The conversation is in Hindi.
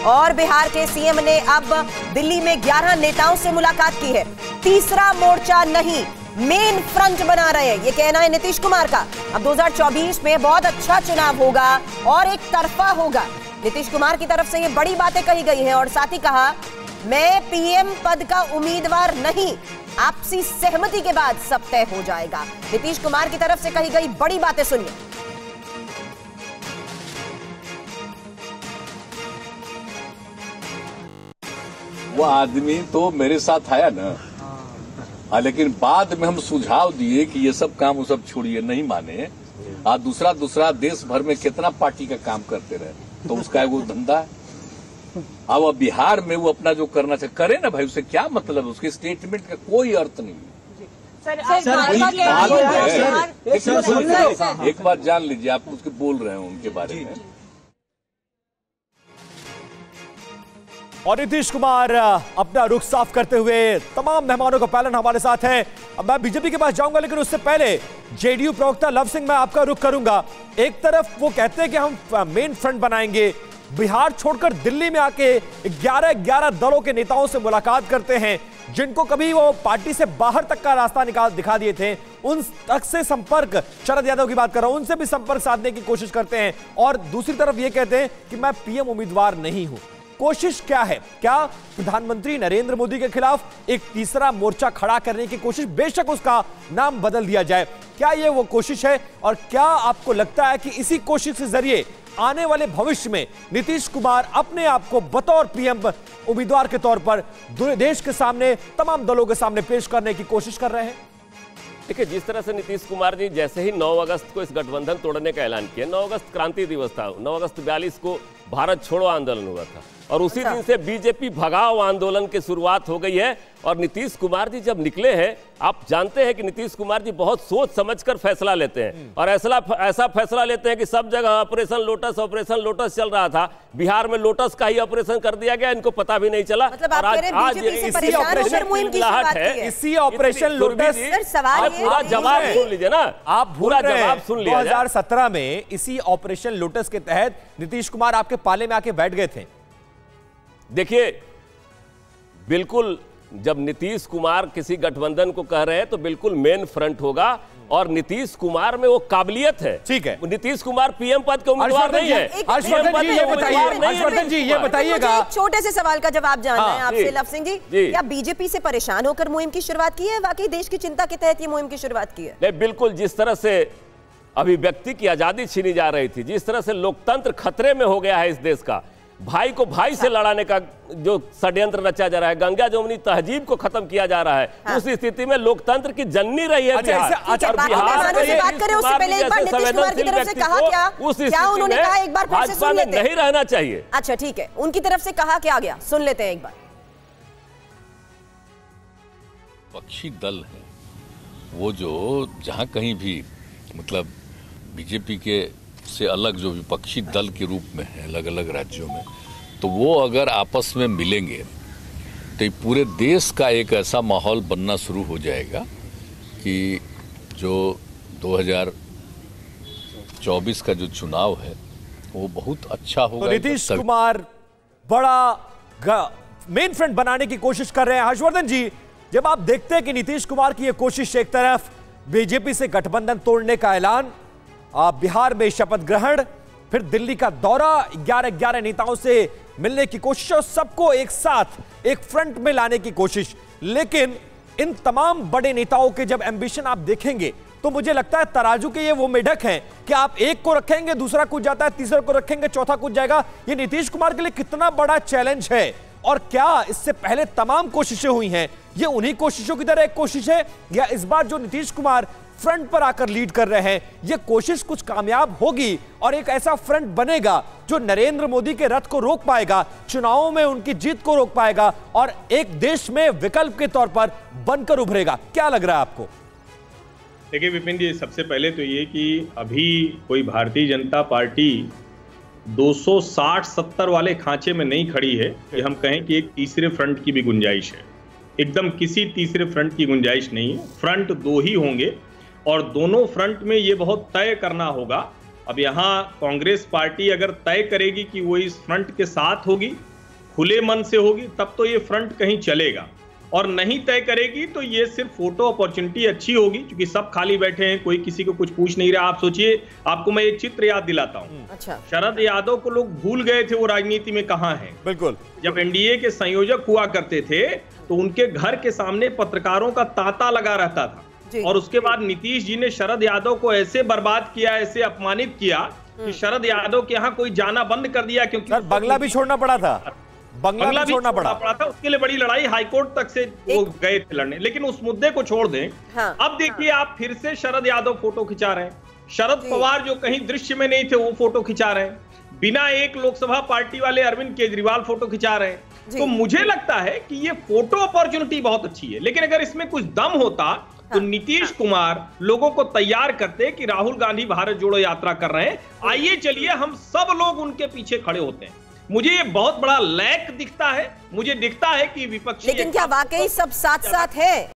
और बिहार के सीएम ने अब दिल्ली में 11 नेताओं से मुलाकात की है। तीसरा मोर्चा नहीं, मेन फ्रंट बना रहे हैं, ये कहना है नीतीश कुमार का। अब 2024 में बहुत अच्छा चुनाव होगा और एक तरफा होगा। नीतीश कुमार की तरफ से ये बड़ी बातें कही गई हैं और साथ ही कहा, मैं पीएम पद का उम्मीदवार नहीं, आपसी सहमति के बाद सब तय हो जाएगा। नीतीश कुमार की तरफ से कही गई बड़ी बातें सुनिए। वो आदमी तो मेरे साथ आया ना, लेकिन बाद में हम सुझाव दिए कि ये सब काम वो सब छोड़िए, नहीं माने। दूसरा देश भर में कितना पार्टी का काम करते रहे, तो उसका वो धंधा है। अब बिहार में वो अपना जो करना चाहिए करे ना भाई, उसे क्या मतलब, उसके स्टेटमेंट का कोई अर्थ नहीं है। एक बार जान लीजिए, आप उसके बोल रहे हैं उनके बारे में। और नीतीश कुमार अपना रुख साफ करते हुए तमाम मेहमानों का पैनल हमारे साथ है। अब मैं बीजेपी के पास जाऊंगा, लेकिन उससे पहले जेडीयू प्रवक्ता लव सिंह, मैं आपका रुख करूंगा। एक तरफ वो कहते हैं कि हम मेन फ्रंट बनाएंगे, बिहार छोड़कर दिल्ली में आके 11 दलों के नेताओं से मुलाकात करते हैं, जिनको कभी वो पार्टी से बाहर तक का रास्ता दिखा दिए थे, उन तक से संपर्क, शरद यादव की बात कर रहा हूं, उनसे भी संपर्क साधने की कोशिश करते हैं। और दूसरी तरफ ये कहते हैं कि मैं पीएम उम्मीदवार नहीं हूं। कोशिश क्या है? क्या प्रधानमंत्री नरेंद्र मोदी के खिलाफ एक तीसरा मोर्चा खड़ा करने की कोशिश, बेशक उसका नाम बदल दिया जाए, क्या यह वो कोशिश है? और क्या आपको लगता है कि इसी कोशिश के जरिए आने वाले भविष्य में नीतीश कुमार अपने आप को बतौर पीएम उम्मीदवार के तौर पर देश के सामने, तमाम दलों के सामने पेश करने की कोशिश कर रहे हैं? देखिए, जिस तरह से नीतीश कुमार जी जैसे ही 9 अगस्त को इस गठबंधन तोड़ने का ऐलान किया, 9 अगस्त क्रांति दिवस था, 9 अगस्त 42 को भारत छोड़ो आंदोलन हुआ था, और उसी दिन से बीजेपी भगाओ आंदोलन की शुरुआत हो गई है। और नीतीश कुमार जी जब निकले हैं, आप जानते हैं कि नीतीश कुमार जी बहुत सोच समझकर फैसला लेते हैं, और ऐसा फैसला लेते हैं कि सब जगह ऑपरेशन लोटस चल रहा था, बिहार में लोटस का ही ऑपरेशन कर दिया गया, इनको पता भी नहीं चला। मतलब और आज इसी ऑपरेशन लोटस, पूरा जवाब सुन लीजिए ना, आप पूरा जवाब सुन लीजिए। 2017 में इसी ऑपरेशन लोटस के तहत नीतीश कुमार आपके पाले में आके बैठ गए थे। देखिए, बिल्कुल जब नीतीश कुमार किसी गठबंधन को कह रहे हैं तो बिल्कुल मेन फ्रंट होगा, और नीतीश कुमार में वो काबिलियत है। ठीक है, नीतीश कुमार पीएम पद के उम्मीदवार नहीं है। हर्षवर्धन जी ये बताइएगा, छोटे से सवाल का जवाब जानना है आपसे लव सिंह जी, क्या बीजेपी से परेशान होकर मुहिम की शुरुआत की है? वाकई देश की चिंता के तहत ये मुहिम की शुरुआत की है? नहीं, बिल्कुल जिस तरह से अभिव्यक्ति की आजादी छीनी जा रही थी, जिस तरह से लोकतंत्र खतरे में हो गया है इस देश का, भाई को भाई से लड़ाने का जो षड्यंत्र रचा जा रहा है, गंगा जमुनी तहजीब को खत्म किया जा रहा है, उस स्थिति में लोकतंत्र की जननी रही है बिहार। भाजपा में नहीं रहना चाहिए। अच्छा ठीक है, उनकी तरफ से कहा क्या गया, सुन लेते हैं एक बार। पक्षी दल है वो, जो जहां कहीं भी मतलब बीजेपी के से अलग जो विपक्षी दल के रूप में है अलग अलग राज्यों में, तो वो अगर आपस में मिलेंगे तो पूरे देश का एक ऐसा माहौल बनना शुरू हो जाएगा कि जो 2024 का जो चुनाव है वो बहुत अच्छा होगा। तो नीतीश कुमार बड़ा मेन फ्रंट बनाने की कोशिश कर रहे हैं। हर्षवर्धन जी, जब आप देखते हैं कि नीतीश कुमार की यह कोशिश, एक तरफ बीजेपी से गठबंधन तोड़ने का ऐलान, बिहार में शपथ ग्रहण, फिर दिल्ली का दौरा, 11 नेताओं से मिलने की कोशिश और सबको एक साथ एक फ्रंट में लाने की कोशिश, लेकिन इन तमाम बड़े नेताओं के जब एम्बिशन आप देखेंगे तो मुझे लगता है तराजू के ये वो मेढक हैं कि आप एक को रखेंगे, दूसरा कूद जाता है, तीसरे को रखेंगे, चौथा कूद जाएगा। ये नीतीश कुमार के लिए कितना बड़ा चैलेंज है, और क्या इससे पहले तमाम कोशिशें हुई हैं, ये उन्हीं कोशिशों की तरह एक कोशिश है, या इस बार जो नीतीश कुमार फ्रंट पर आकर लीड कर रहे हैं, यह कोशिश कुछ कामयाब होगी और एक ऐसा फ्रंट बनेगा जो नरेंद्र मोदी के रथ को रोक पाएगा, चुनावों में उनकी जीत को रोक पाएगा और एक देश में विकल्प के तौर पर बनकर उभरेगा? क्या लग रहा है आपको? देखिए विपिन जी, सबसे पहले तो ये कि अभी कोई भारतीय जनता पार्टी 260-70 वाले खांचे में नहीं खड़ी है कि हम कहें कि एक तीसरे फ्रंट की भी गुंजाइश है। एकदम किसी तीसरे फ्रंट की गुंजाइश नहीं है। फ्रंट दो ही होंगे और दोनों फ्रंट में ये बहुत तय करना होगा। अब यहाँ कांग्रेस पार्टी अगर तय करेगी कि वो इस फ्रंट के साथ होगी खुले मन से होगी तब तो ये फ्रंट कहीं चलेगा, और नहीं तय करेगी तो ये सिर्फ फोटो अपॉर्चुनिटी अच्छी होगी, क्योंकि सब खाली बैठे हैं, कोई किसी को कुछ पूछ नहीं रहा। आप सोचिए, आपको मैं एक चित्र याद दिलाता हूँ। अच्छा, शरद यादव को लोग भूल गए थे वो राजनीति में कहाँ हैं। बिल्कुल, जब एनडीए के संयोजक हुआ करते थे तो उनके घर के सामने पत्रकारों का तांता लगा रहता था, और उसके बाद नीतीश जी ने शरद यादव को ऐसे बर्बाद किया, ऐसे अपमानित किया कि शरद यादव के यहाँ कोई जाना बंद कर दिया, क्योंकि बंगला भी छोड़ना पड़ा था, बंगला भी छोड़ना पड़ा था। उसके लिए बड़ी लड़ाई हाईकोर्ट तक से वो गए थे लड़ने। लेकिन उस मुद्दे को छोड़ दें, हाँ, अब देखिए आप फिर से शरद यादव फोटो खिंचा रहे हैं, शरद पवार जो कहीं दृश्य में नहीं थे वो फोटो खिंचा रहे हैं, बिना एक लोकसभा पार्टी वाले अरविंद केजरीवाल फोटो खिंचा रहे हैं। तो मुझे लगता है कि ये फोटो अपॉर्चुनिटी बहुत अच्छी है, लेकिन अगर इसमें कुछ दम होता तो नीतीश कुमार लोगों को तैयार करते कि राहुल गांधी भारत जोड़ो यात्रा कर रहे हैं, आइए चलिए हम सब लोग उनके पीछे खड़े होते हैं। मुझे ये बहुत बड़ा लैक दिखता है, मुझे दिखता है कि विपक्षी, लेकिन क्या वाकई सब साथ साथ है?